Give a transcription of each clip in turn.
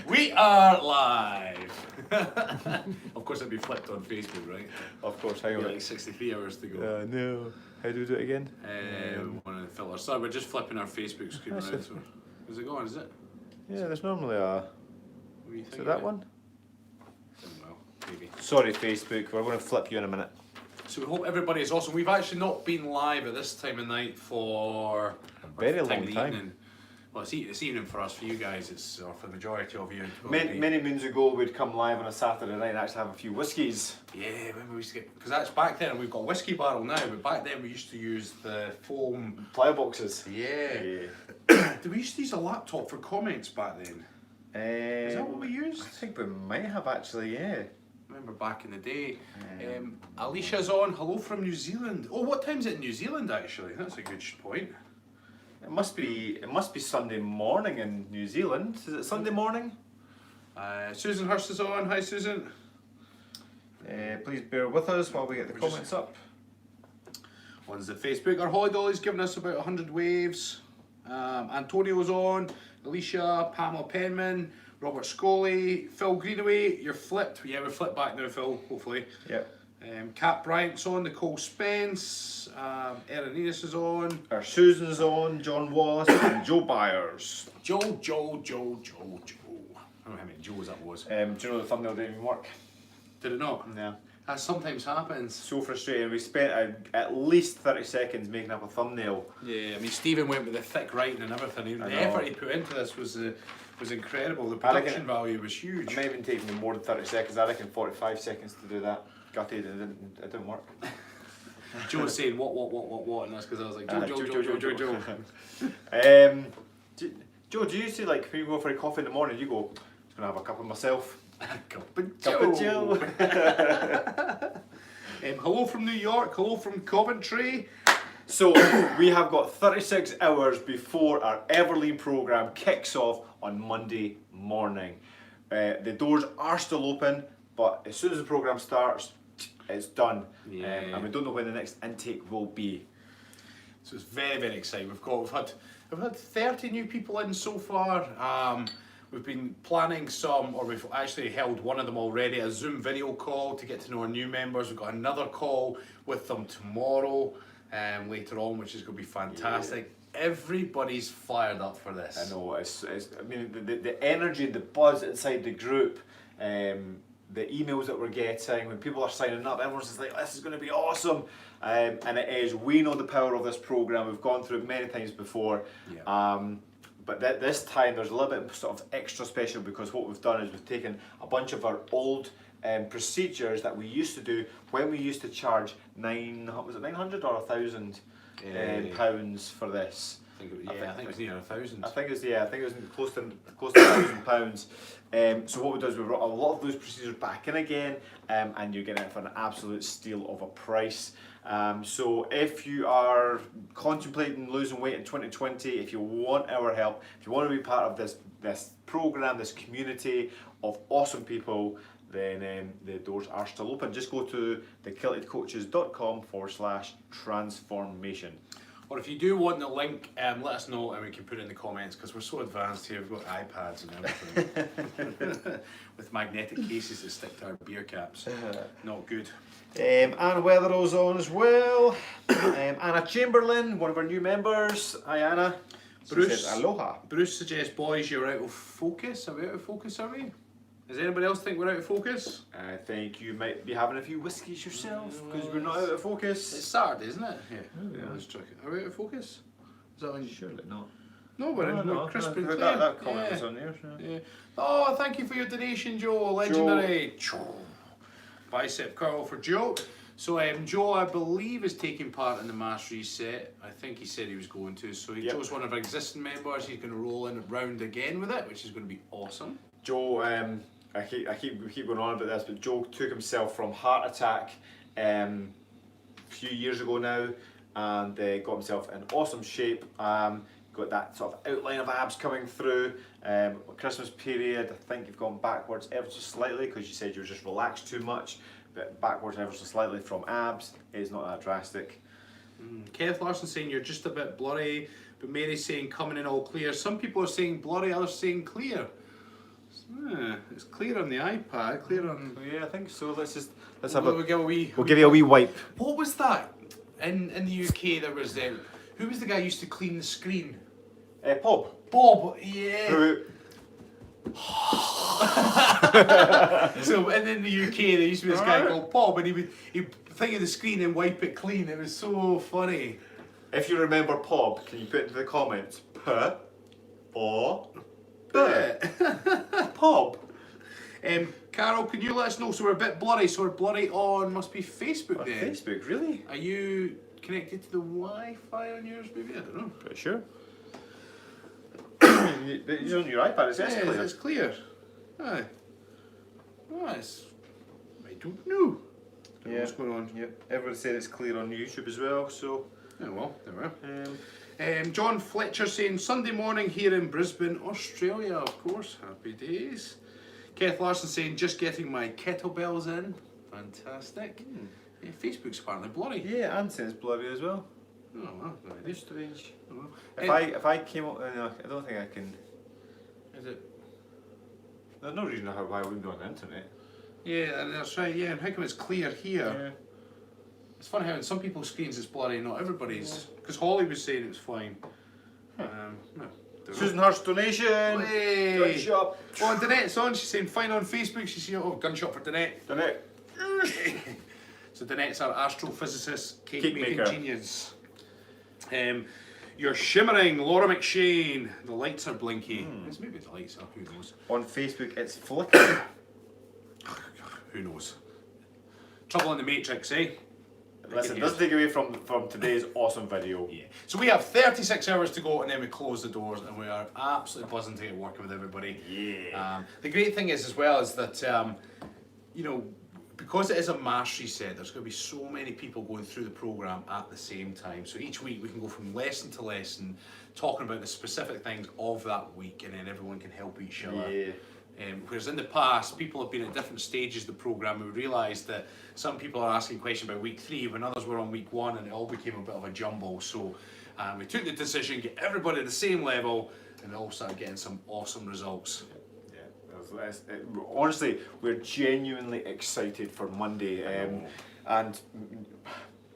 We are live! Of course, it'd be flipped on Facebook, right? Of course, hang on. Like 63 hours to go. No. How do we do it again? One of the filters. Sorry, we're just flipping our Facebook screen That's around. it. So, is it going? Is it? Yeah, there's normally a... What do you Is think it that one? Well, maybe. Sorry, Facebook. We're going to flip you in a minute. So we hope everybody is awesome. We've actually not been live at this time of night for A very or long of the time. evening. Well, it's evening for us. For you guys, it's or for the majority of you. Many moons ago, we'd come live on a Saturday night and actually have a few whiskies. Yeah, remember we used to get, because that's back then. We've got a whiskey barrel now, but back then we used to use the foam. Plough boxes. Yeah. Did we used to use a laptop for comments back then? Is that what we used? I think we might have actually, yeah. Remember back in the day. Alicia's on. Hello from New Zealand. Oh, what time is it in New Zealand actually? That's a good point. It must be Sunday morning in New Zealand. Is it Sunday morning? Susan Hurst is on. Hi, Susan. Please bear with us while we get the comments up. One's the Facebook. Our Holly Dolly's given us about 100 waves. Antonio's on. Alicia, Pamela Penman, Robert Scully, Phil Greenaway. You're flipped. Yeah, we're flipped back now, Phil, hopefully. Yep. Kat Bryant's on. Nicole Spence. Erin Enos is on. Our Susan's on, John Wallace, and Joe Byers. Joe. I don't know how many Joes that was. Do you know the thumbnail didn't even work? Did it not? Yeah. That sometimes happens. So frustrating. We spent at least 30 seconds making up a thumbnail. Yeah, I mean Stephen went with the thick writing and everything. The effort he put into this was incredible. The production value was huge. It might even take me more than 30 seconds. I reckon 45 seconds to do that. Gutted, it didn't work. Joe was saying what, and that's because I was like Joe. Joe, do you say like when you go for a coffee in the morning, you go, just gonna have a cup of myself? Cup of Joe. Hello from New York. Hello from Coventry. So we have got 36 hours before our Everlean program kicks off on Monday morning. The doors are still open, but as soon as the program starts, it's done. Yeah. And we don't know when the next intake will be. So it's very, very exciting. We've had 30 new people in so far. We've been planning some, or we've actually held one of them already, a Zoom video call to get to know our new members. We've got another call with them tomorrow, later on, which is going to be fantastic. Yeah. Everybody's fired up for this. I know. I mean, the energy, the buzz inside the group, the emails that we're getting, when people are signing up, everyone's just like, this is going to be awesome. And it is. We know the power of this program. We've gone through it many times before. Yeah. But this time there's a little bit sort of extra special because what we've done is we've taken a bunch of our old procedures that we used to do when we used to charge was it 900 or 1,000 pounds for this. I think it was near 1,000. I think it was close to £1,000. So what we do is we brought a lot of those procedures back in again, and you're getting it for an absolute steal of a price. So if you are contemplating losing weight in 2020, if you want our help, if you want to be part of this program, this community of awesome people, then the doors are still open. Just go to thekiltedcoaches.com/transformation. Or if you do want the link, let us know and we can put it in the comments because we're so advanced here. We've got iPads and everything with magnetic cases that stick to our beer caps. Not good. Anna Weatherall's on as well. Anna Chamberlain, one of our new members. Hi Anna. Bruce says, aloha. Bruce suggests, boys, you're out of focus. Are we out of focus, are we? Does anybody else think we're out of focus? I think you might be having a few whiskies yourself because we're not out of focus. It's Saturday, isn't it? Yeah. Let's check it. Are we out of focus? Is that when Surely not. No, we're crisp and clear. That comment was on there. Yeah. Oh, thank you for your donation, Joe. Legendary. Joe. Bicep curl for Joe. So Joe, I believe, is taking part in the mass reset. I think he said he was going to. So Joe's one of our existing members. He's going to roll in round again with it, which is going to be awesome. Joe, I keep going on about this, but Joe took himself from heart attack a few years ago now, and got himself in awesome shape. Got that sort of outline of abs coming through. Christmas period, I think you've gone backwards ever so slightly because you said you were just relaxed too much. But backwards ever so slightly from abs. It's not that drastic. Kenneth Larson saying you're just a bit blurry, but Mary's saying coming in all clear. Some people are saying blurry, others saying clear. It's clear on the iPad, clear on... Yeah, I think so. Let's have We'll give a wee... We'll give you a wee wipe. What was that? In the UK there was... who was the guy who used to clean the screen? Bob. Bob, yeah. Who, So in the UK there used to be this guy called Bob, and he'd think of the screen and wipe it clean. It was so funny. if you remember Bob, can you put into the comments Bob? Carol, can you let us know? So we're a bit blurry. So we're blurry on must be Facebook On then. Facebook, really? Are you connected to the Wi-Fi on yours? Maybe I don't know. Pretty sure. It's on your iPad. It's clear. It's clear. Aye. I don't know. Don't know what's going on. Yep. Everyone said it's clear on YouTube as well. So. Yeah, well, there we are. John Fletcher saying Sunday morning here in Brisbane, Australia, of course. Happy days. Keith Larson saying just getting my kettlebells in. Fantastic. Facebook's apparently blurry. Yeah, and saying it's blurry as well. Oh well, no idea. It's strange. Oh, If I came up, no, I don't think I can. Is it? There's no reason why I wouldn't be on the internet. Yeah, and that's right. Yeah, and how come it's clear here? Yeah. It's funny how in some people's screens it's blurry, not everybody's. Because Holly was saying it was fine. No, don't know. Susan Hurst donation. Hey. Gun shop. Oh, and Danette's on. She's saying fine on Facebook. She's saying, oh, gun shop for Danette. Danette. So Danette's our astrophysicist, cake making maker. genius. You're shimmering, Laura McShane. The lights are blinky. It's maybe the lights are. Who knows? On Facebook, it's flickering. Who knows? Trouble in the Matrix, eh? Listen, doesn't take away from today's awesome video. Yeah. So we have 36 hours to go, and then we close the doors, and we are absolutely buzzing to get working with everybody. Yeah. The great thing is as well is that you know, because it is a mastery set, there's going to be so many people going through the program at the same time. So each week we can go from lesson to lesson, talking about the specific things of that week, and then everyone can help each other. Yeah. Whereas in the past, people have been at different stages of the programme. We realised that some people are asking questions about week 3 when others were on week 1, and it all became a bit of a jumble. So we took the decision, get everybody at the same level, and we all started getting some awesome results. Honestly, we're genuinely excited for Monday, and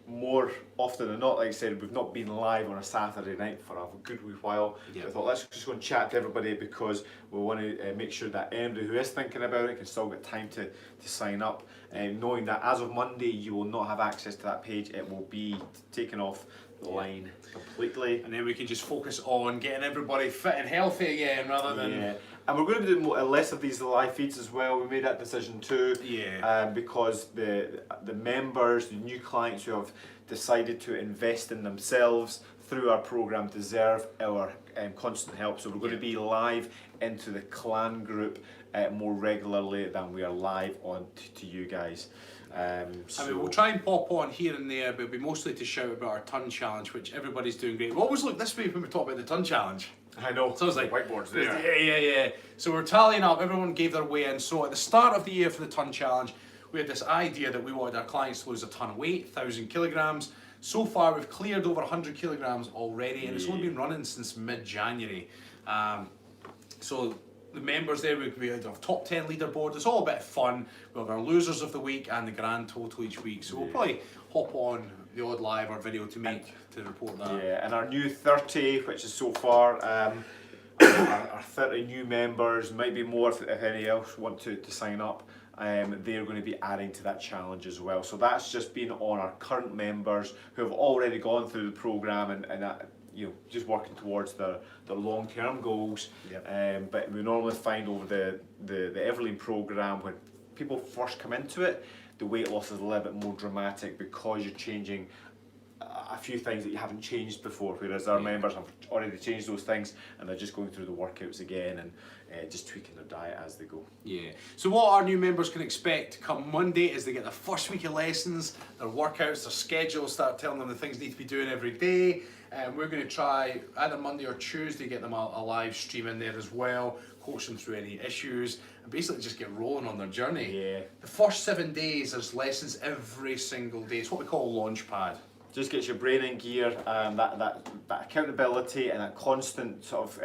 more often than not, like I said, we've not been live on a Saturday night for a good wee while. Yeah. So I thought let's just go and chat to everybody because we want to make sure that anybody who is thinking about it can still get time to sign up. Knowing that as of Monday you will not have access to that page, it will be taken off the line completely. And then we can just focus on getting everybody fit and healthy again rather than... Yeah. And we're going to do less of these live feeds as well. We made that decision too. Yeah. Because the members, the new clients who have decided to invest in themselves through our program deserve our constant help. So we're going to be live into the clan group more regularly than we are live on to you guys. I mean, we'll try and pop on here and there, but it'll be mostly to shout about our ton challenge, which everybody's doing great. We always look this way when we talk about the ton challenge. I know. So it's like whiteboards there. Yeah. So we're tallying up. Everyone gave their weigh in. So at the start of the year for the ton challenge, we had this idea that we wanted our clients to lose a ton of weight, 1,000 kilograms. So far, we've cleared over 100 kilograms already, and it's only been running since mid-January. So the members there, we had our top 10 leaderboard. It's all a bit of fun. We have our losers of the week and the grand total each week. So we'll probably hop on the odd live or video to report that. Yeah, and our new 30, which is so far, our 30 new members, might be more if any else want to sign up. They're going to be adding to that challenge as well. So that's just been on our current members who have already gone through the program and you know, just working towards their long-term goals. Yep. But we normally find over the Everlean program, when people first come into it, the weight loss is a little bit more dramatic because you're changing a few things that you haven't changed before, whereas our members have already changed those things and they're just going through the workouts again and just tweaking their diet as they go. Yeah. So what our new members can expect come Monday is they get their first week of lessons, their workouts, their schedules, start telling them the things they need to be doing every day. And we're going to try either Monday or Tuesday get them a live stream in there as well, coach them through any issues, and basically just get rolling on their journey. Yeah. The first 7 days there's lessons every single day. It's what we call a launch pad. Just gets your brain in gear, that accountability and that constant sort of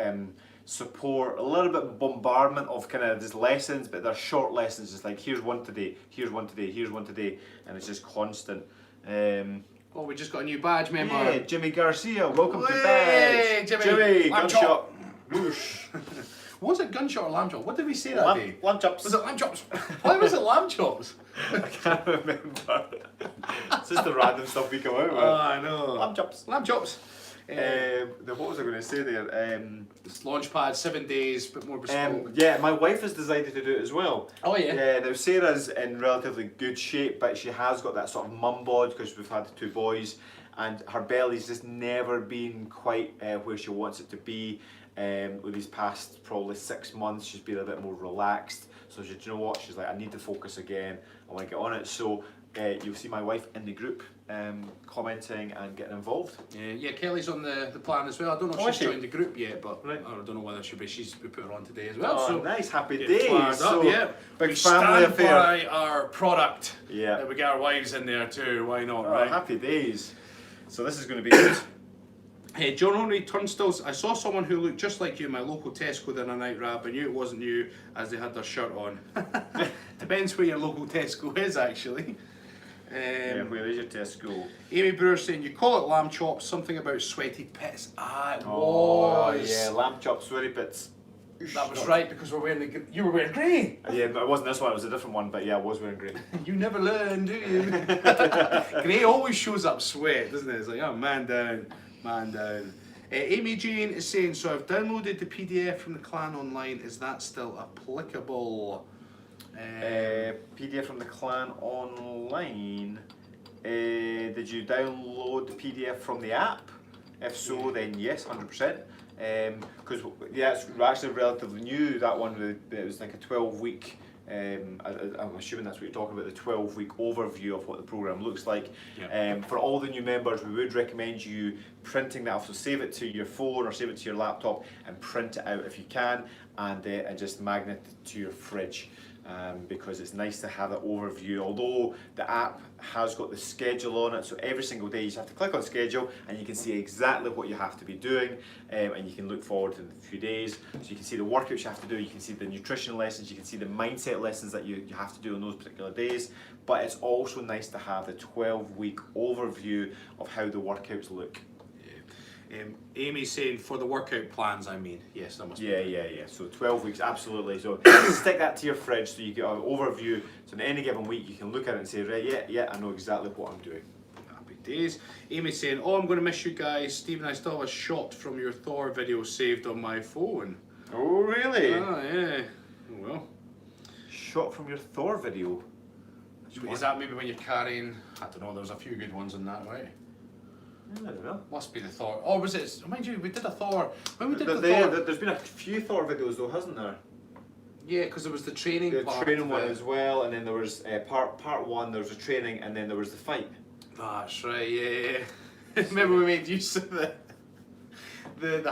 support, a little bit of bombardment of kind of just lessons, but they're short lessons, just like here's one today, here's one today, here's one today, and it's just constant. Oh, we just got a new badge member. Yeah, Jimmy Garcia, welcome to Hey, bed. Jimmy, gunshot. Whoosh. Was it gunshot or lamb chop? What did we say that day? Lamb chops. Was it lamb chops? Why was it lamb chops? I can't remember. It's just the random stuff we come out with. Oh, I know. Lamb chops. Lamb chops. What was I going to say there? It's Launchpad, 7 days, bit more bespoke. Yeah, my wife has decided to do it as well. Oh yeah. Yeah, now Sarah's in relatively good shape, but she has got that sort of mum bod because we've had 2 boys, and her belly's just never been quite where she wants it to be. With these past probably 6 months, she's been a bit more relaxed. So she, do you know what? She's like, I need to focus again. I want to get on it. So you'll see my wife in the group commenting and getting involved. Yeah, Kelly's on the plan as well. I don't know Oh, if is she's she? joined the group yet, but Right. I don't know whether she'll be. We put her on today as well. Oh, so nice, happy get days. fired So, up, yeah. big we family stand affair. by our product. Yeah. We get our wives in there too. Why not? Oh, Right. happy days. So this is going to be good. Hey, John Henry Turnstiles, I saw someone who looked just like you in my local Tesco the other night, Rab. I knew it wasn't you as they had their shirt on. Depends where your local Tesco is, actually. Yeah, where is your Tesco? Amy Brewer saying, you call it lamb chops, something about sweaty pits. Ah, it Oh, was. yeah, lamb chop, sweaty bits. That was right, because you were wearing grey. Yeah, but it wasn't this one, it was a different one, but yeah, I was wearing grey. You never learn, do you? Grey always shows up sweat, doesn't it? It's like, oh, man down, man down. Amy Jane is saying, so I've downloaded the PDF from the clan online, is that still applicable? PDF from the clan online. Did you download the PDF from the app? If so, then yes, 100%. Because yeah, it's actually relatively new. That one, it was like a 12-week. I'm assuming that's what you're talking about, the 12-week overview of what the program looks like. Yeah. For all the new members, we would recommend you printing that off. So save it to your phone or save it to your laptop and print it out if you can, and just magnet it to your fridge. Because it's nice to have that overview, although the app has got the schedule on it, so every single day you just have to click on schedule and you can see exactly what you have to be doing, and you can look forward to the few days, so you can see the workouts you have to do, you can see the nutrition lessons, you can see the mindset lessons that you have to do on those particular days, but it's also nice to have the 12-week overview of how the workouts look. Amy's saying for the workout plans, I mean. Yes, that must be. Yeah. So 12 weeks, absolutely. So stick that to your fridge so you get an overview. So in any given week, you can look at it and say, right, yeah, I know exactly what I'm doing. Happy days. Amy's saying, oh, I'm going to miss you guys. Stephen, I still have a shot from your Thor video saved on my phone. Oh, really? Oh, yeah. Oh, well. Shot from your Thor video. Is that maybe when you're carrying? I don't know, there was a few good ones in that, right? I don't know. Must be the Thor. Oh, was it? Mind you, we did a Thor. When we did the Thor. Thor. There's been a few Thor videos though, hasn't there? Yeah, because there was the training The part. training of one it. as well, and then there was part one, there was a training, and then there was the fight. That's right, yeah. Remember we made use of the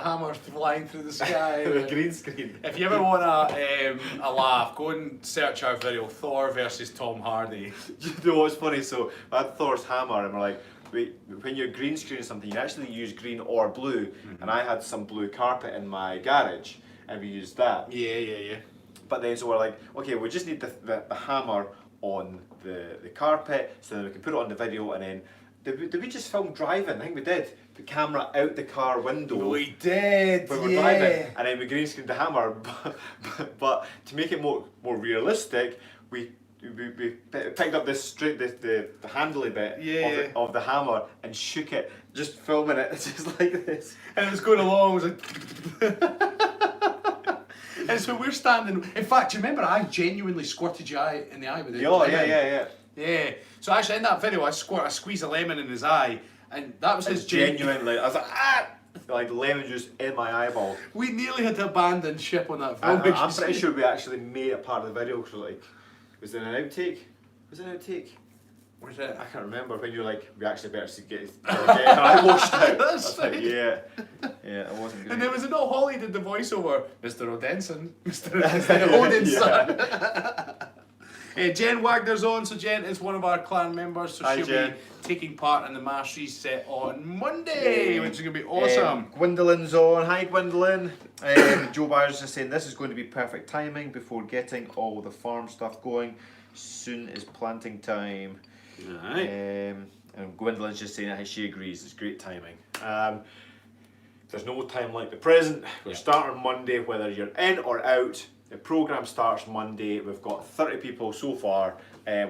hammer flying through the sky. The green screen. If you ever want a laugh, go and search our video, Thor versus Tom Hardy. Do you know what's funny? So I had Thor's hammer, and we're like, when you're green screening something, you actually use green or blue, and I had some blue carpet in my garage, and we used that. Yeah. But then so we're like, okay, we just need the hammer on the carpet, so then we can put it on the video, and then did we just film driving? I think we did. The camera out the car window. We did, When we're driving, and then we green screened the hammer. But to make it more realistic, we picked up this the handly bit of the hammer and shook it, just filming it just like this. And it was going along, it was like... And so we're standing... In fact, do you remember I genuinely squirted you in the eye with it? Oh, yeah. Yeah. So actually in that video I squeezed a lemon in his eye, and that was his Genuinely, I was like, ah! Like lemon juice in my eyeball. We nearly had to abandon ship on that film. I'm pretty sure we actually made it part of the video, because like, was there an outtake? Was it an outtake? Where's it? I can't remember when you were like, we actually better get it. And I washed out. That's I was like, right. yeah, it wasn't good. And then was it not Holly did the voiceover? Mr. Odinson. Mr. Odinson. Jen Wagner's on, so Jen is one of our clan members, so Hi, she'll Jen. be taking part in the mass reset on Monday, which is going to be awesome. Gwendolyn's on. Hi, Gwendolyn. Joe Byers is saying this is going to be perfect timing before getting all the farm stuff going. Soon is planting time. Right. And Gwendolyn's just saying that she agrees. It's great timing. There's no time like the present. We're starting Monday, whether you're in or out. The programme starts Monday. We've got 30 people so far,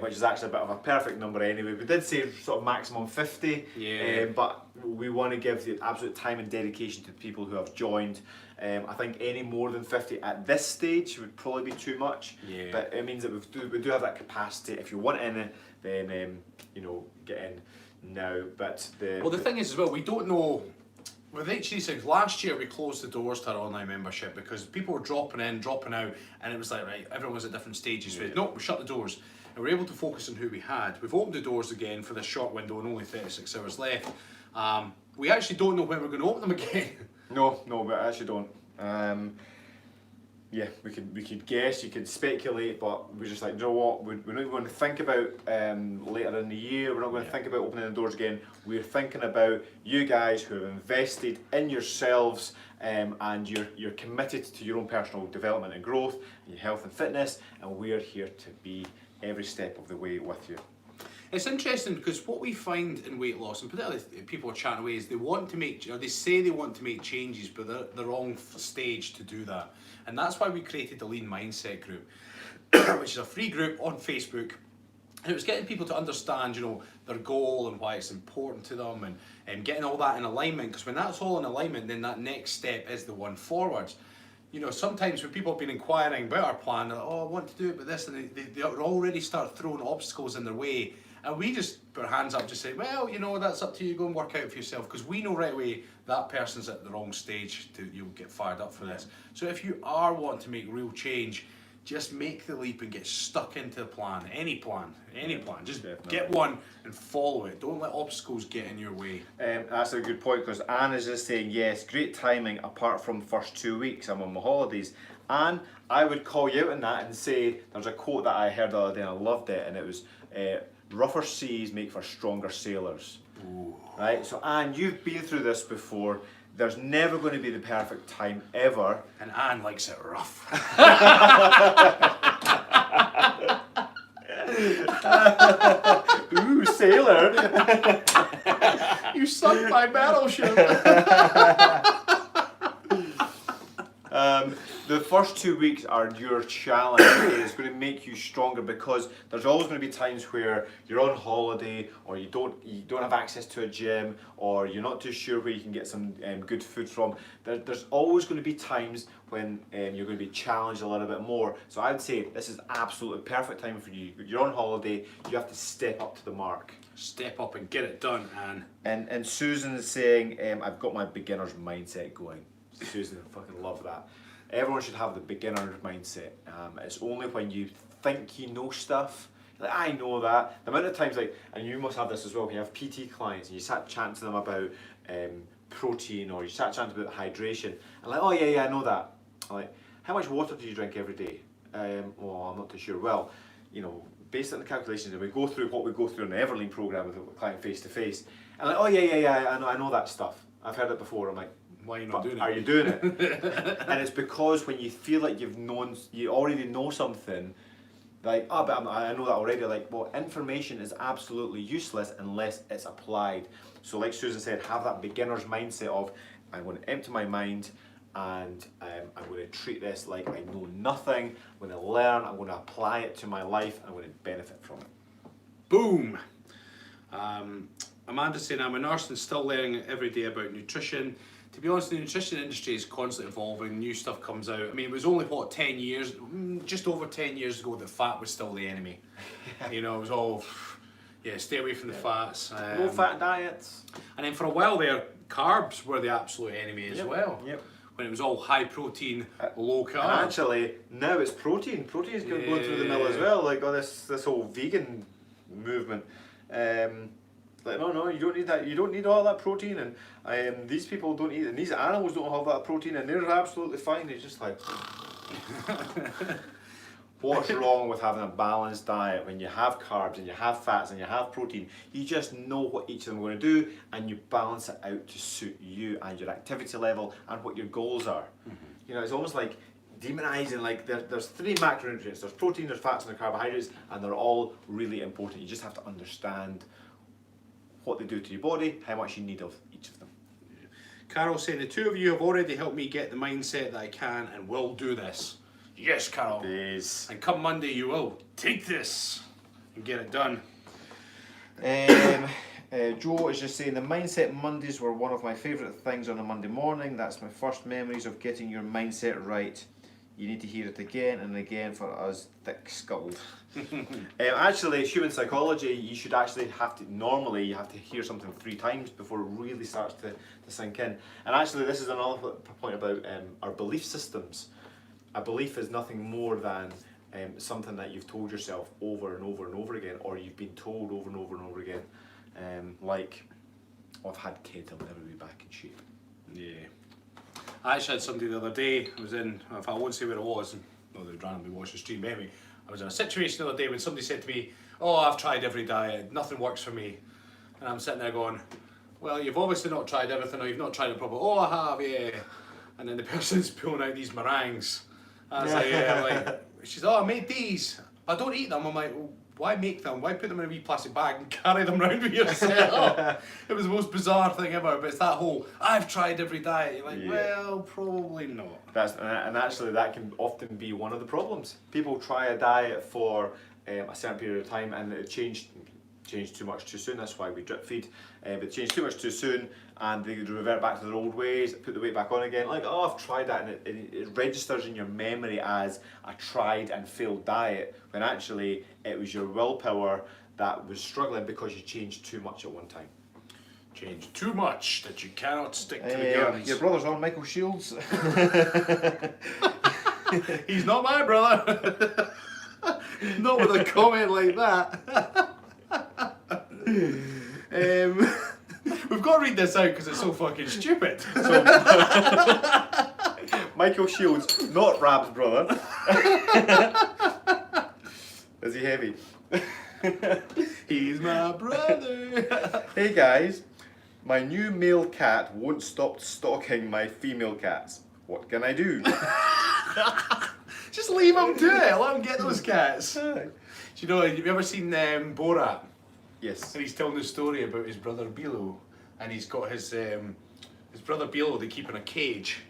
which is actually a bit of a perfect number anyway. We did say sort of maximum 50, but we want to give the absolute time and dedication to the people who have joined. I think any more than 50 at this stage would probably be too much, but it means that we do have that capacity. If you want in, then you know, get in now. But the thing is as well, we don't know. With HC6, last year we closed the doors to our online membership because people were dropping in, dropping out, and it was like, right, everyone was at different stages. So no, we shut the doors, and we were able to focus on who we had. We've opened the doors again for this short window and only 36 hours left. We actually don't know when we're going to open them again. No, we actually don't. Yeah, we could guess, you could speculate, but we're just like, you know what, we're not going to think about later in the year, we're not going to think about opening the doors again. We're thinking about you guys who have invested in yourselves and you're committed to your own personal development and growth, and your health and fitness, and we're here to be every step of the way with you. It's interesting because what we find in weight loss, and particularly people are chatting away, is they want to make, or they say they want to make changes, but they're at the wrong stage to do that. And that's why we created the Lean Mindset group, which is a free group on Facebook. And it was getting people to understand, you know, their goal and why it's important to them, and getting all that in alignment. Because when that's all in alignment, then that next step is the one forwards. You know, sometimes when people have been inquiring about our plan, they're like, oh, I want to do it, but this, and they already start throwing obstacles in their way. And we just put our hands up, just say, well, you know, that's up to you, go and work out for yourself, because we know right away that person's at the wrong stage you'll get fired up for this. So if you are wanting to make real change, just make the leap and get stuck into the plan, any plan, just get one and follow it. Don't let obstacles get in your way. That's a good point, because Anne is just saying, yes, great timing apart from the first 2 weeks, I'm on my holidays. Anne, I would call you out on that and say, there's a quote that I heard the other day and I loved it, and it was, rougher seas make for stronger sailors. Ooh. Right, so Anne, you've been through this before. There's never going to be the perfect time ever. And Anne likes it rough. Ooh, sailor. You sunk my battleship. The first 2 weeks are your challenge. It's going to make you stronger, because there's always going to be times where you're on holiday, or you don't have access to a gym, or you're not too sure where you can get some good food from. There's always going to be times when you're going to be challenged a little bit more. So I'd say this is absolutely perfect time for you. You're on holiday, you have to step up to the mark. Step up and get it done, Anne. And Susan is saying, I've got my beginner's mindset going. Susan, I fucking love that. Everyone should have the beginner mindset. It's only when you think you know stuff, like, I know that. The amount of times, like, and you must have this as well, when you have PT clients and you start chatting to them about protein, or you start chatting about hydration, and like, oh yeah, I know that. I'm like, how much water do you drink every day? Well, I'm not too sure. Well, you know, based on the calculations, and we go through what we go through in the Everlean program with a client face to face, and like, oh yeah, I know that stuff. I've heard it before. I'm like, why are you not doing it? Are you doing it? And it's because when you feel like you already know something, like, oh, but I know that already. Like, well, information is absolutely useless unless it's applied. So like Susan said, have that beginner's mindset of, I'm going to empty my mind, and I'm going to treat this like I know nothing. I'm going to learn, I'm going to apply it to my life, and I'm going to benefit from it. Boom! Amanda's saying, I'm a nurse and still learning every day about nutrition. To be honest, the nutrition industry is constantly evolving, new stuff comes out. I mean, it was only, what, 10 years, just over 10 years ago that fat was still the enemy. You know, it was all, yeah, stay away from the fats. Low fat diets. And then for a while there, carbs were the absolute enemy as well. Yep. When it was all high protein, low carb. And actually, now it's protein. Protein is going through the mill as well. Like, oh, this whole vegan movement. Like, no, you don't need that. You don't need all that protein, and these people don't eat, and these animals don't have that protein, and they're absolutely fine. It's just like, What's wrong with having a balanced diet when you have carbs and you have fats and you have protein? You just know what each of them are going to do and you balance it out to suit you and your activity level and what your goals are. You know, it's almost like demonizing, like there's 3 macronutrients. There's protein, there's fats and there's carbohydrates, and they're all really important. You just have to understand what they do to your body, how much you need of each of them. Carol saying, the 2 of you have already helped me get the mindset that I can and will do this. Yes, Carol. Yes. And come Monday, you will take this and get it done. Joe is just saying, the Mindset Mondays were one of my favourite things on a Monday morning. That's my first memories of getting your mindset right. You need to hear it again and again for us thick-skulled. Actually, human psychology, you should actually normally you have to hear something 3 times before it really starts to sink in. And actually, this is another point about our belief systems. A belief is nothing more than something that you've told yourself over and over and over again, or you've been told over and over and over again. Like, oh, I've had kids, I'll never be back in shape. Yeah. I actually had somebody the other day, I was in, if I won't say where it was, no, they randomly watched the stream anyway. I was in a situation the other day when somebody said to me, oh, I've tried every diet, nothing works for me. And I'm sitting there going, well, you've obviously not tried everything, or you've not tried it properly. Oh, I have, yeah. And then the person's pulling out these meringues. I was like, yeah, like, she's, oh, I made these. I don't eat them. I'm like, well, why make them? Why put them in a wee plastic bag and carry them around with yourself? It was the most bizarre thing ever, but it's that whole, I've tried every diet. You're like, well, probably not. And actually that can often be one of the problems. People try a diet for a certain period of time and it changed too much too soon. That's why we drip feed. But changed too much too soon and they revert back to their old ways, put the weight back on again. Like, oh, I've tried that, and it registers in your memory as a tried and failed diet, when actually it was your willpower that was struggling because you changed too much at one time. Change too much that you cannot stick to the guns. Your brother's on, Michael Shields. He's not my brother. Not with a comment like that. We've got to read this out because it's so fucking stupid. So, Michael Shields, not Rab's brother. Is he heavy? He's my brother. Hey guys, my new male cat won't stop stalking my female cats. What can I do? Just leave him do it. Let him get those cats. Do you know, have you ever seen Borat? Yes. And he's telling the story about his brother Bilo, and he's got his brother Bilo they keep in a cage,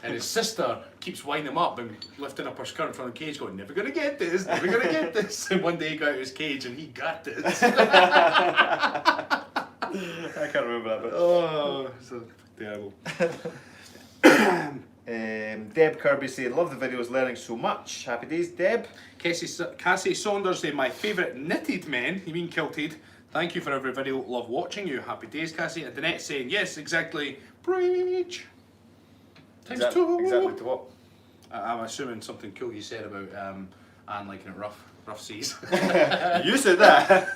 and his sister keeps winding him up and lifting up her skirt in front of the cage, going, "Never gonna get this, never gonna get this." And one day he got out of his cage and he got this. I can't remember that, but oh, so terrible. Deb Kirby saying, love the videos, learning so much. Happy days, Deb. Cassie Saunders saying, my favourite knitted men, you mean kilted. Thank you for every video, love watching you. Happy days, Cassie. And Danette saying, yes, exactly, preach. Times 2. Exactly to what? I'm assuming something cool you said about Anne liking it rough seas. You said that.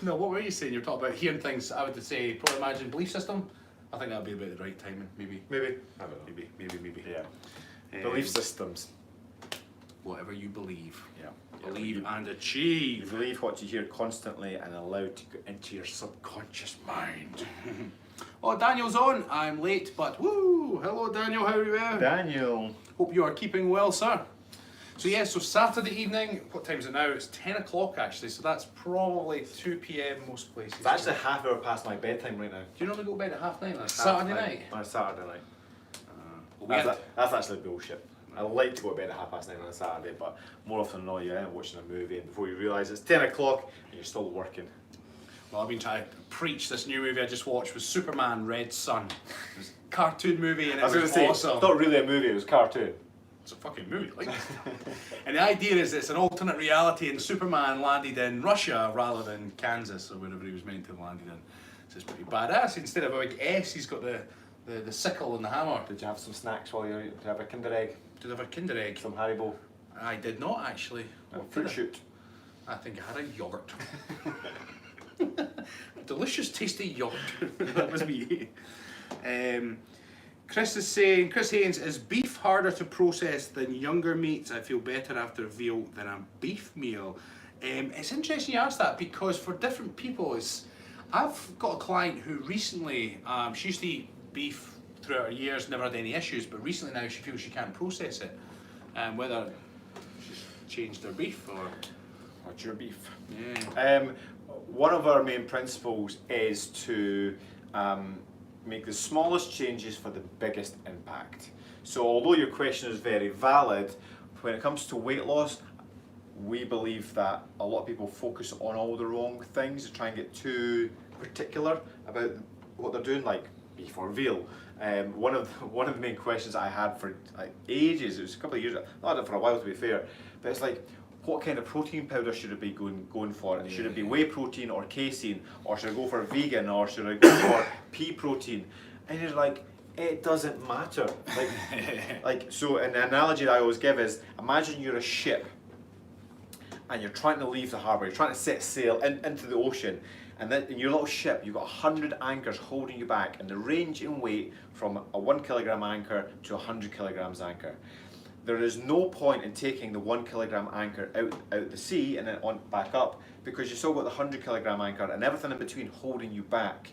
No, what were you saying? You were talking about hearing things, I would say, probably imagine belief system. I think that would be about the right timing, maybe. Maybe. I don't know. Maybe. Yeah. Belief systems. Whatever you believe. Yeah. Believe and You achieve. believe what you hear constantly and allow it to go into your subconscious mind. Oh, Daniel's on. I'm late, but woo! Hello, Daniel. How are you? Daniel. Hope you are keeping well, sir. So yeah, so Saturday evening, what time is it now? It's 10 o'clock actually, so that's probably 2 p.m. most places. It's actually half hour past my bedtime right now. Do you normally go to bed at 9:30 on a Saturday night? On a Saturday night. Well, That's actually bullshit. I like to go to bed at 9:30 on a Saturday, but more often than not, you're watching a movie, and before you realise it's 10 o'clock and you're still working. Well, I've been trying to preach this new movie I just watched was Superman Red Sun. It was a cartoon movie and it was awesome. It's not really a movie, it was a cartoon. It's a fucking movie, like. And the idea is it's an alternate reality and Superman landed in Russia rather than Kansas or wherever he was meant to have landed in. So it's pretty badass. Instead of a big S, he's got the sickle and the hammer. Did you have some snacks while you have a Kinder Egg? Did I have a Kinder Egg? Some Haribo? I did not actually. A fruit shoot? I think I had a yogurt. Delicious, tasty yogurt. That was me. Chris is saying, Chris Haynes, is beef harder to process than younger meats? I feel better after veal than a beef meal. It's interesting you ask that because for different people, I've got a client who recently, she used to eat beef throughout her years, never had any issues, but recently now she feels she can't process it. Whether she's changed her beef or... What's your beef? Yeah. One of our main principles is to make the smallest changes for the biggest impact. So although your question is very valid, when it comes to weight loss, we believe that a lot of people focus on all the wrong things, to try and get too particular about what they're doing, like beef or veal. One of the main questions I had for like ages, it was a couple of years, not had it for a while to be fair, but it's like, what kind of protein powder should it be going for? Should it be whey protein or casein? Or should I go for vegan? Or should I go for pea protein? And you're like, it doesn't matter. So an analogy that I always give is, imagine you're a ship and you're trying to leave the harbour, you're trying to set sail into the ocean, and then in your little ship you've got 100 anchors holding you back, and the range in weight from a 1 kilogram anchor to 100 kilograms anchor. There is no point in taking the 1 kilogram anchor out the sea and then back up, because you've still got the 100 kilogram anchor and everything in between holding you back.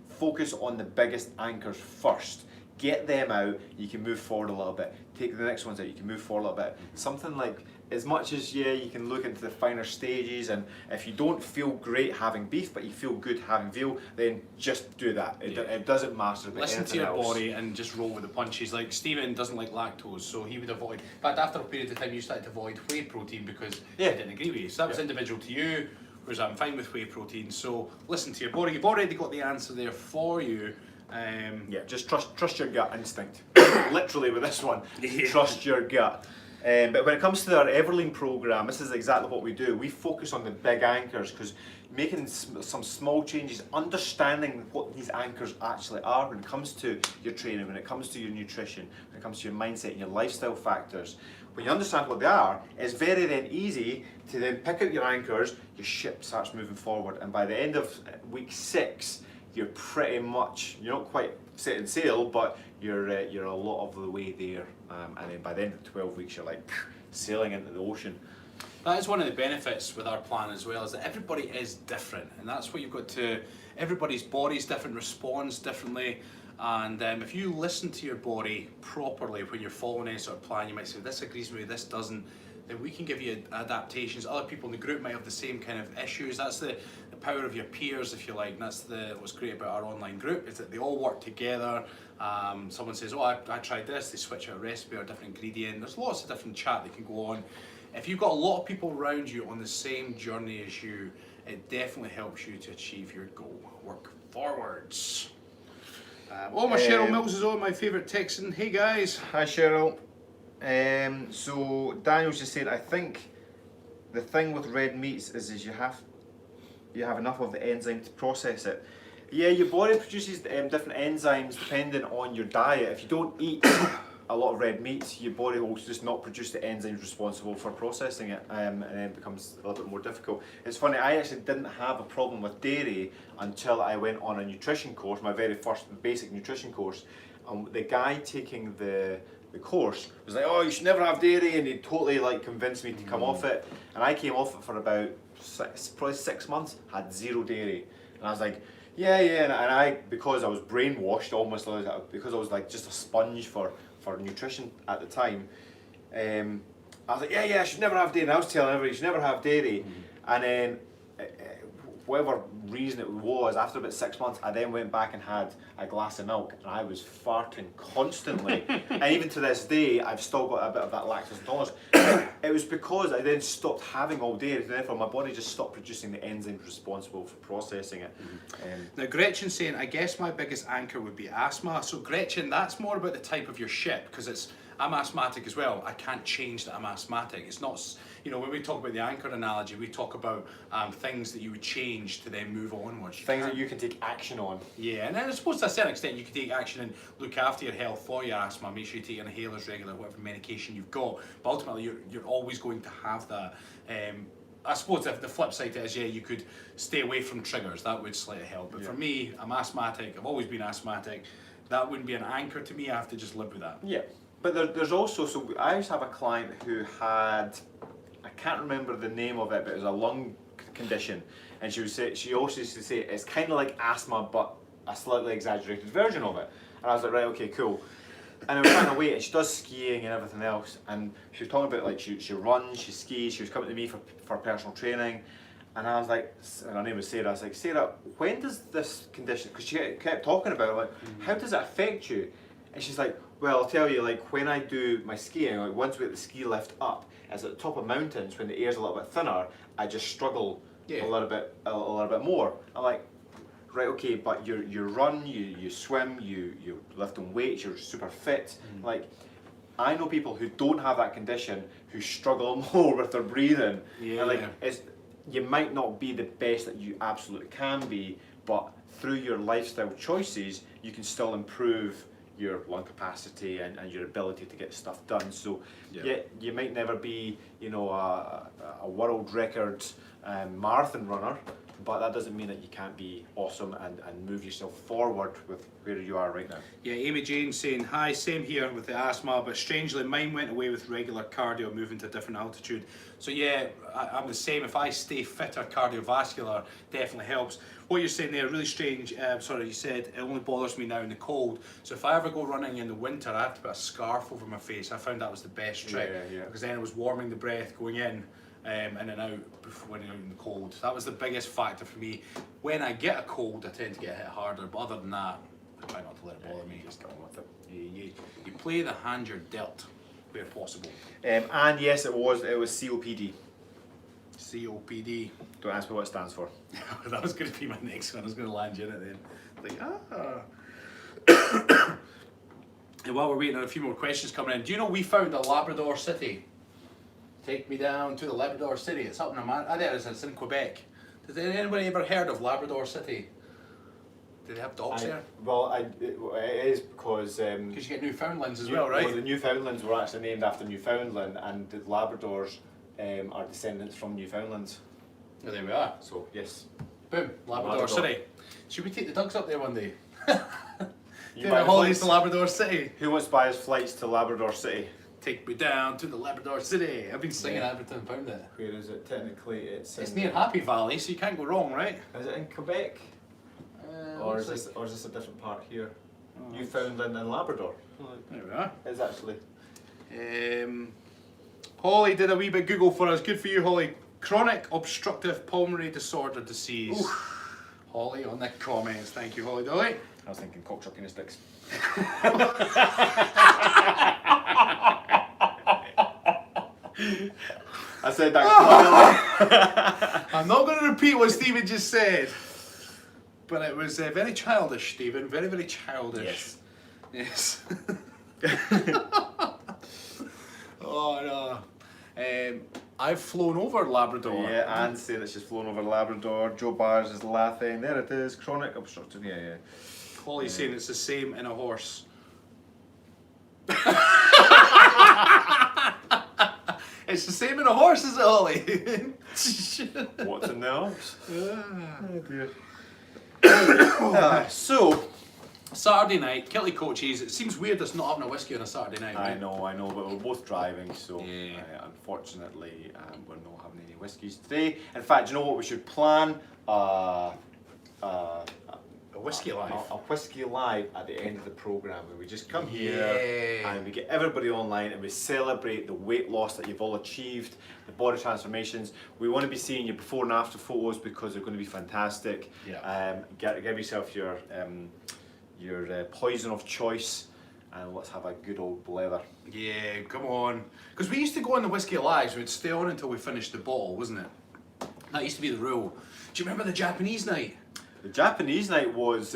Focus on the biggest anchors first. Get them out, you can move forward a little bit. Take the next ones out, you can move forward a little bit. Something like, as much as you can look into the finer stages, and if you don't feel great having beef but you feel good having veal, then just do that. It doesn't matter about Listen to your else. body and just roll with the punches. Like Stephen doesn't like lactose, so he would avoid. In fact, after a period of time, you started to avoid whey protein because he didn't agree with you. So that was individual to you, whereas I'm fine with whey protein. So listen to your body. You've already got the answer there for you. Just trust your gut instinct. Literally with this one, trust your gut. But when it comes to our Everlean program, this is exactly what we do. We focus on the big anchors, because making some small changes, understanding what these anchors actually are when it comes to your training, when it comes to your nutrition, when it comes to your mindset and your lifestyle factors. When you understand what they are, it's very then easy to then pick out your anchors, your ship starts moving forward, and by the end of week 6, you're pretty much, you're not quite setting sail, but you're a lot of the way there, and then by the end of 12 weeks you're like sailing into the ocean. That is one of the benefits with our plan as well, is that everybody is different, and that's what you've got to, everybody's body's different, responds differently, and if you listen to your body properly when you're following any sort of plan, you might say, this agrees with me, this doesn't, then we can give you adaptations. Other people in the group might have the same kind of issues. That's the power of your peers, if you like, and that's what's great about our online group, is that they all work together. Someone says, oh, I tried this, they switch out a recipe or a different ingredient. There's lots of different chat that can go on. If you've got a lot of people around you on the same journey as you, it definitely helps you to achieve your goal. Work forwards. My Cheryl Mills is on, my favourite Texan. Hey guys. Hi Cheryl. So Daniel's just said, I think the thing with red meats is you have enough of the enzyme to process it. Yeah, your body produces different enzymes depending on your diet. If you don't eat a lot of red meats, your body will just not produce the enzymes responsible for processing it, and then it becomes a little bit more difficult. It's funny, I actually didn't have a problem with dairy until I went on a nutrition course, my very first basic nutrition course. The guy taking the course was like, oh, you should never have dairy, and he totally like convinced me to come off it, and I came off it for about probably 6 months, had 0 dairy, and I was like, and I, because I was brainwashed almost, because I was like just a sponge for nutrition at the time, I was like, I should never have dairy, and I was telling everybody you should never have dairy, and then whatever reason it was, after about 6 months, I then went back and had a glass of milk, and I was farting constantly. And even to this day, I've still got a bit of that lactose intolerance. It was because I then stopped having all dairy, and therefore my body just stopped producing the enzymes responsible for processing it. Now Gretchen's saying, I guess my biggest anchor would be asthma. So Gretchen, that's more about the type of your ship, because I'm asthmatic as well. I can't change that I'm asthmatic. It's not, when we talk about the anchor analogy, we talk about things that you would change to then move onwards. Things that you can take action on. Yeah, and I suppose to a certain extent you can take action and look after your health for your asthma. Make sure you take inhalers regular, whatever medication you've got. But ultimately, you're always going to have that. I suppose if the flip side to it is, you could stay away from triggers. That would slightly help. But for me, I'm asthmatic. I've always been asthmatic. that wouldn't be an anchor to me. I have to just live with that. Yeah, but there's also, so I used to have a client who had, I can't remember the name of it, but it was a lung condition, and she also used to say it's kind of like asthma, but a slightly exaggerated version of it. And I was like, right, okay, cool. And I was trying to wait, and she does skiing and everything else, and she was talking about like she runs, she skis, she was coming to me for personal training, and I was like, and her name was Sarah, I was like, Sarah, when does this condition, because she kept talking about it, like, how does it affect you? And she's like, well, I'll tell you, like when I do my skiing, like once we get the ski lift up, as at the top of mountains, when the air's a little bit thinner, I just struggle a little bit more. I'm like, right, okay, but you run, you swim, you're lifting weights, you're super fit. Like, I know people who don't have that condition who struggle more with their breathing. Yeah. And like, you might not be the best that you absolutely can be, but through your lifestyle choices, you can still improve your lung capacity and your ability to get stuff done. So yeah, you might never be, you know, a world record marathon runner, but that doesn't mean that you can't be awesome and move yourself forward with where you are right now. Yeah, Amy Jane saying, hi, same here with the asthma, but strangely mine went away with regular cardio, moving to a different altitude. So yeah, I'm the same. If I stay fitter, cardiovascular definitely helps. What you're saying there, really strange, sorry, you said it only bothers me now in the cold. So if I ever go running in the winter, I have to put a scarf over my face. I found that was the best trick, because then it was warming the breath going in and then out when you're in the cold. That was the biggest factor for me. When I get a cold, I tend to get hit harder, but other than that, I try not to let it bother me. Just get on with it. You play the hand you're dealt, where possible. And yes, it was COPD. COPD. Don't ask me what it stands for. That was going to be my next one. I was going to land you in it then. Like, And while we're waiting on a few more questions coming in, do you know we found a Labrador city? Take me down to the Labrador city. It's up in it's in Quebec. Has anybody ever heard of Labrador City? Do they have dogs there? Well, it is because Because you get Newfoundlands as well, right? Well, the Newfoundlands were actually named after Newfoundland, and the Labradors are descendants from Newfoundlands. Oh, there we are. So yes, Boom, Labrador City. Should we take the dogs up there one day? you Take the holidays to Labrador City. Who wants to buy us flights to Labrador City? Take me down to the Labrador City. I've been singing every time I found it. Where is it? Technically, it's near Happy Valley, so you can't go wrong, right? Is it in Quebec? Or is this a different part here? Newfoundland and Labrador. There we are. It's actually. Holly did a wee bit Google for us. Good for you, Holly. Chronic obstructive pulmonary disorder disease. Oof. Holly on the comments. Thank you, Holly Dolly. I was thinking cockchucking sticks. I said that. I'm not going to repeat what Stephen just said, but it was very childish, Stephen. Very, very childish. Yes. Oh no. I've flown over Labrador. Yeah, Anne said that she's flown over Labrador. Joe Bars is laughing. There it is. Chronic obstructive. Yeah. Holly's saying it's the same in a horse. It's the same in a horse, is it, Holly? What's in the horse? Oh dear. So, Saturday night, Kilted coaches. It seems weird us not having a whiskey on a Saturday night. I Right? know, but we're both driving, so unfortunately we're not having any whiskies today. In fact, you know what? We should plan A whiskey live. A whiskey live at the end of the program, where we just come here and we get everybody online and we celebrate the weight loss that you've all achieved, the body transformations. We want to be seeing your before and after photos because they're going to be fantastic. Give yourself your poison of choice, and let's have a good old blether. Yeah, come on. Because we used to go on the whiskey lives. We'd stay on until we finished the bottle, wasn't it? That used to be the rule. Do you remember the Japanese night? The Japanese night was,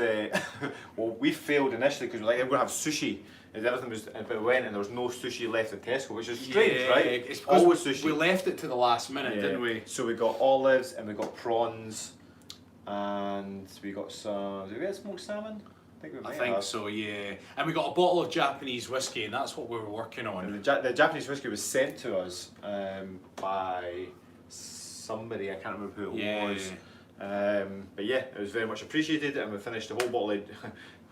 well, we failed initially because we were like, we're going to have sushi. And everything was, but we went and there was no sushi left at Tesco, which is strange, right? It's because always sushi. We left it to the last minute, didn't we? So we got olives and we got prawns and we got some, did we get smoked salmon? I think so, yeah. And we got a bottle of Japanese whiskey, and that's what we were working on. And the Japanese whiskey was sent to us by somebody, I can't remember who it was. But yeah, it was very much appreciated, and we finished the whole bottle.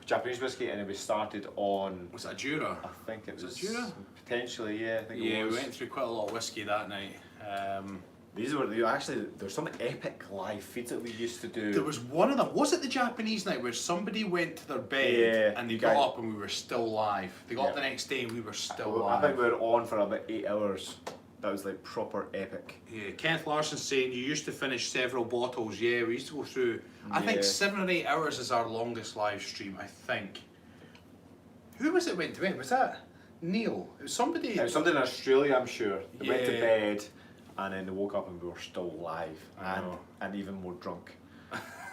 Japanese whiskey, and then we started on. Was it a Jura? I think it was. Was it Jura? Potentially, yeah. I think Yeah, it was. we went through quite a lot of whiskey that night. These were there's some epic live feeds that we used to do. There was one of them. Was it the Japanese night where somebody went to their bed and they got up and we were still live? They got up the next day and we were still live. I think we were on for about 8 hours. That was like proper epic. Yeah, Kenneth Larson's saying you used to finish several bottles. Yeah, we used to go through. I think 7 or 8 hours is our longest live stream. I think. Who was it went to bed? Was that Neil? It was somebody. It was somebody in Australia, I'm sure. They went to bed, and then they woke up and we were still live and even more drunk.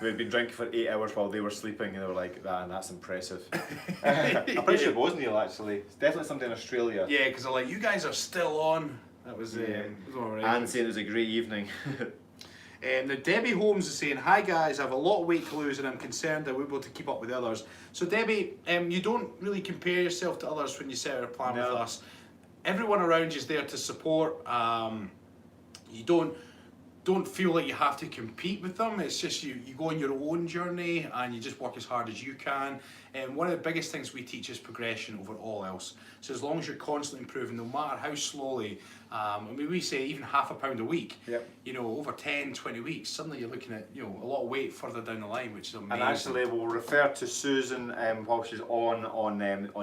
We had been drinking for 8 hours while they were sleeping, and they were like, that's impressive. I'm pretty sure it was Neil, actually. It's definitely somebody in Australia. Yeah, because they're like, you guys are still on. That was And saying it was a great evening. Now Debbie Holmes is saying, hi guys, I have a lot of weight to lose and I'm concerned I won't be able to keep up with the others. So Debbie, you don't really compare yourself to others when you set out a plan with us. Everyone around you is there to support. You don't feel like you have to compete with them. It's just you go on your own journey and you just work as hard as you can. And one of the biggest things we teach is progression over all else. So as long as you're constantly improving, no matter how slowly, we say even half a pound a week, over 10, 20 weeks, suddenly you're looking at, a lot of weight further down the line, which is amazing. And actually we'll refer to Susan while she's on